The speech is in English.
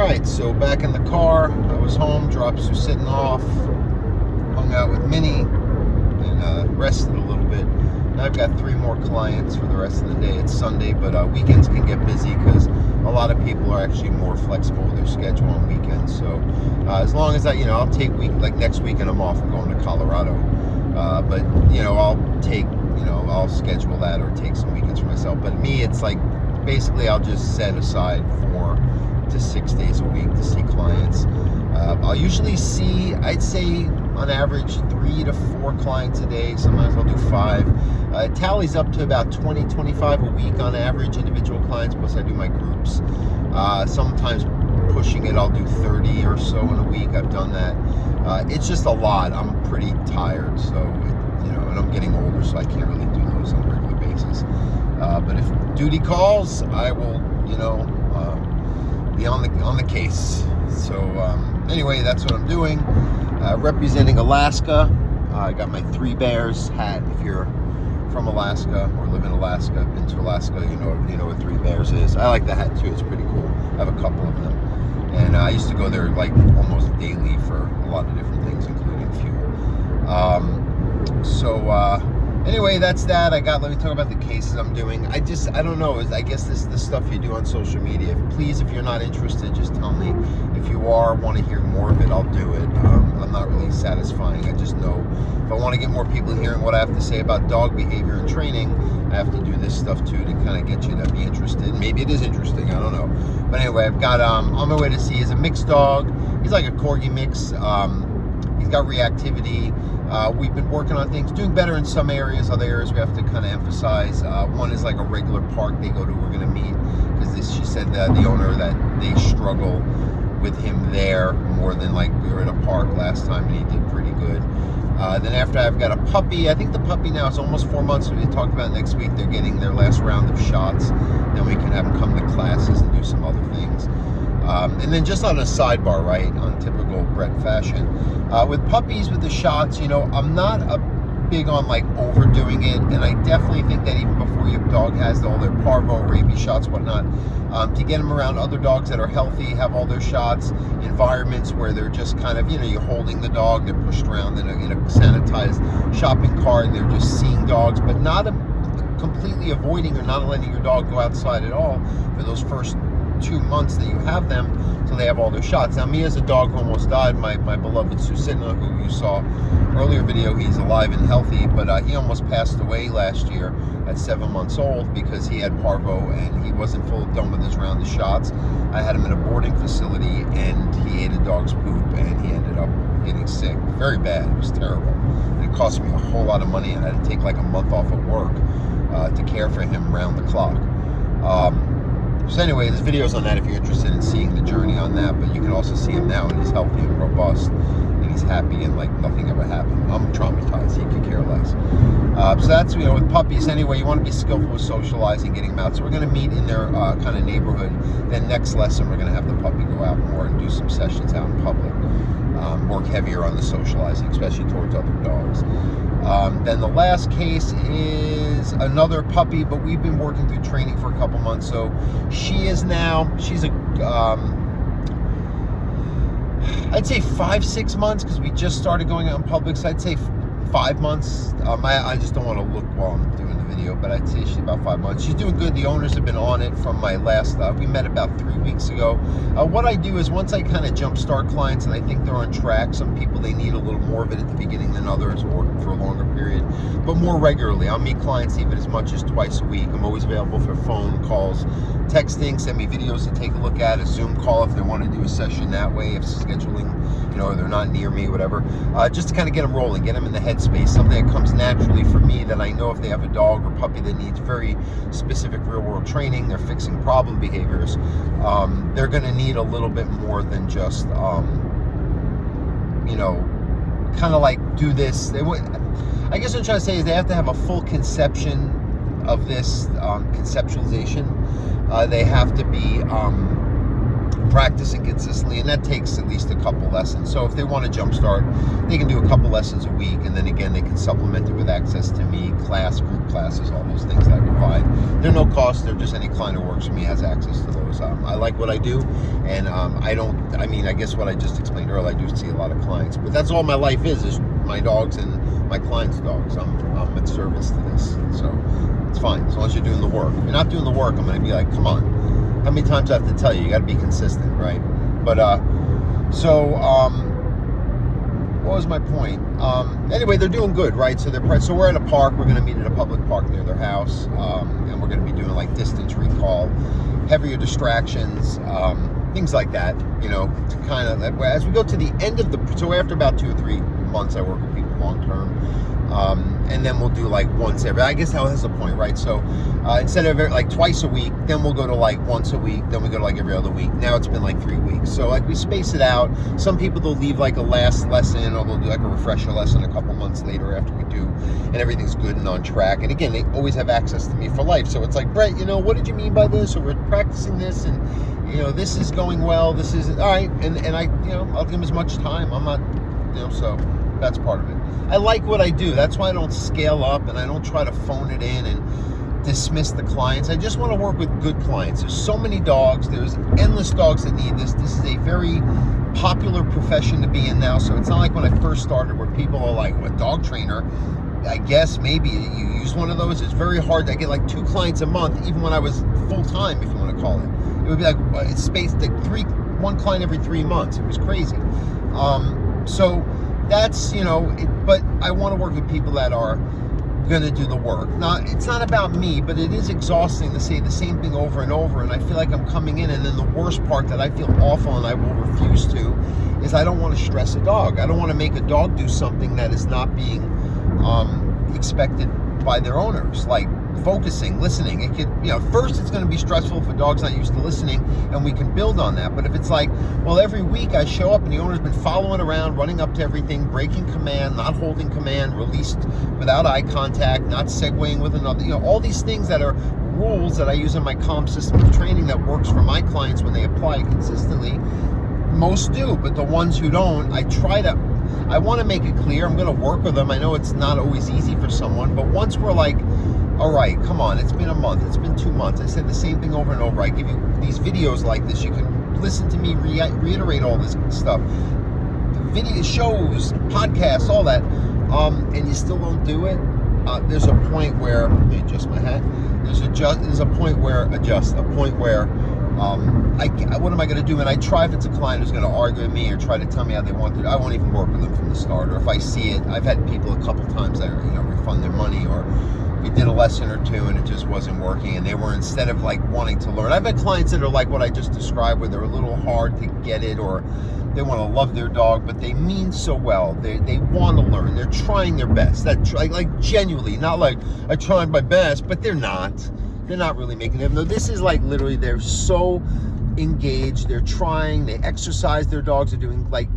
Alright, so back in the car, I was home, dropped Sue off, hung out with Minnie, and rested a little bit. Now I've got 3 more clients for the rest of the day. It's Sunday, but weekends can get busy because a lot of people are actually more flexible with their schedule on weekends. So as long as I'll take like next weekend I'm off, I'm going to Colorado. But I'll schedule that or take some weekends for myself. But me, it's like basically I'll just set aside 4 to 6 days a week to see clients. I'll usually see, I'd say on average 3 to 4 clients a day. Sometimes I'll do 5. It tallies up to about 20, 25 a week on average, individual clients, plus I do my groups. Sometimes pushing it, I'll do 30 or so in a week. I've done that. It's just a lot. I'm pretty tired, so and I'm getting older, so I can't really do those on a regular basis. But if duty calls, I will, be on the case. So anyway, that's what I'm doing. Representing Alaska. I got my 3 Bears hat. If you're from Alaska or live in Alaska, been to Alaska, you know what 3 Bears is. I like the hat too. It's pretty cool. I have a couple of them, and I used to go there like almost daily for a lot of different things, including fuel. Anyway, that's that. Let me talk about the cases I'm doing. I don't know. I guess this is the stuff you do on social media. Please, if you're not interested, just tell me. If you want to hear more of it, I'll do it. I'm not really satisfying. I just know if I want to get more people hearing what I have to say about dog behavior and training, I have to do this stuff too to kind of get you to be interested. Maybe it is interesting. I don't know. But anyway, I've got on my way to see. He's a mixed dog. He's like a corgi mix. He's got reactivity. We've been working on things, doing better in some areas. Other areas we have to kind of emphasize. One is like a regular park they go to. We're going to meet because she said that the owner that they struggle with him there more than like we were at a park last time, and he did pretty good. Then after I've got a puppy. I think the puppy now is almost 4 months. So we talked about next week. They're getting their last round of shots. Then we can have them come to classes and do some other things. And then just on a sidebar, right, on typical Brett fashion, with puppies, with the shots, I'm not big on like overdoing it, and I definitely think that even before your dog has all their parvo, rabies shots, whatnot, to get them around other dogs that are healthy, have all their shots, environments where they're just kind of, you're holding the dog, they're pushed around in a sanitized shopping cart, and they're just seeing dogs, but not completely avoiding or not letting your dog go outside at all for those first 2 months that you have them, so they have all their shots. Now, me as a dog who almost died, my beloved Susitna, who you saw earlier video, he's alive and healthy, but he almost passed away last year at 7 months old because he had parvo and he wasn't done with his round of shots. I had him in a boarding facility and he ate a dog's poop and he ended up getting sick very bad. It was terrible, and it cost me a whole lot of money, and I had to take like a month off of work to care for him round the clock. So anyway, there's videos on that if you're interested in seeing the journey on that, but you can also see him now, and he's healthy and robust, and he's happy, and like nothing ever happened. I'm traumatized. He could care less. So that's, with puppies anyway, you want to be skillful with socializing, getting them out. So we're going to meet in their kind of neighborhood. Then next lesson, we're going to have the puppy go out more and do some sessions out in public. Work heavier on the socializing, especially towards other dogs. Then the last case is another puppy, but we've been working through training for a couple months. So she's I'd say 5-6 months, because we just started going out in public. So I'd say 5 months. I just don't want to look while I'm doing the video, but I'd say she's about 5 months. She's doing good. The owners have been on it from my last, we met about 3 weeks ago. What I do is once I kind of jumpstart clients and I think they're on track, some people, they need a little more of it at the beginning than others, or for a longer period, but more regularly. I'll meet clients even as much as twice a week. I'm always available for phone calls, texting, send me videos to take a look at, a Zoom call if they want to do a session that way, if scheduling, or they're not near me, whatever, just to kind of get them rolling, get them in the headspace, something that comes naturally for me, that I know if they have a dog or puppy that needs very specific real-world training, they're fixing problem behaviors, they're going to need a little bit more than just, kind of like do this. I guess what I'm trying to say is they have to have a full conception of this, conceptualization. They have to be practicing consistently, and that takes at least a couple lessons. So if they want to jumpstart, they can do a couple lessons a week, and then again, they can supplement it with access to me, group classes, all those things that I provide. They're no cost. They're just any client who works for me has access to those. I like what I do, and I guess what I just explained earlier, I do see a lot of clients, but that's all my life is my dogs and my clients' dogs. I'm in service to this, so it's fine as long as you're doing the work. If you're not doing the work, I'm going to be like, come on, how many times I have to tell you? You got to be consistent, right? But what was my point? Anyway, they're doing good, right? So we're at a park. We're going to meet at a public park near their house, and we're going to be doing like distance recall, heavier distractions, things like that, to kind of, as we go to the end of so after about 2 or 3 months, I work with people long term, and then we'll do like once every, I guess that has a point, right? So instead of like twice a week, then we'll go to like once a week, then we go to like every other week. Now it's been like 3 weeks. So like we space it out. Some people, they'll leave like a last lesson, or they'll do like a refresher lesson a couple months later after we do, and everything's good and on track. And again, they always have access to me for life. So it's like, Brett, what did you mean by this? Or we're practicing this, and this is going well, this is all right, and I I'll give them as much time. I'm not, so that's part of it. I like what I do. That's why I don't scale up, and I don't try to phone it in and dismiss the clients. I just want to work with good clients. There's so many dogs. There's endless dogs that need this. This is a very popular profession to be in now. So it's not like when I first started where people are like, what, dog trainer? I guess maybe you use one of those. It's very hard. I get like 2 clients a month, even when I was full-time, if you want to call it. It would be like it's spaced like 1 client every 3 months. It was crazy. So that's, but I want to work with people that are going to do the work. It's not about me, but it is exhausting to say the same thing over and over, and I feel like I'm coming in, and then the worst part that I feel awful and I will refuse to is I don't want to stress a dog. I don't want to make a dog do something that is not being expected by their owners, like focusing, listening. It could, first it's going to be stressful if a dog's not used to listening, and we can build on that. But if it's like, well, every week I show up and the owner's been following around, running up to everything, breaking command, not holding command, released without eye contact, not segueing with another, all these things that are rules that I use in my calm system of training that works for my clients when they apply it consistently. Most do, but the ones who don't, I want to make it clear. I'm going to work with them. I know it's not always easy for someone, but once we're like, all right, come on, it's been a month, it's been 2 months, I said the same thing over and over, I give you these videos like this, you can listen to me reiterate all this stuff, video shows, podcasts, all that, and you still don't do it, there's a point where, let me adjust my hat, there's a point where what am I going to do? And I try, if it's a client who's going to argue with me or try to tell me how they want to, I won't even work with them from the start. Or if I see it, I've had people a couple times that refund their money, or we did a lesson or 2 and it just wasn't working, and they were, instead of like wanting to learn. I've had clients that are like what I just described, where they're a little hard to get it, or they want to love their dog, but they mean so well. They want to learn. They're trying their best. Like genuinely, not like I tried my best, but they're not. They're not really making it. No, this is like literally, they're so engaged. They're trying. They exercise their dogs. They're doing like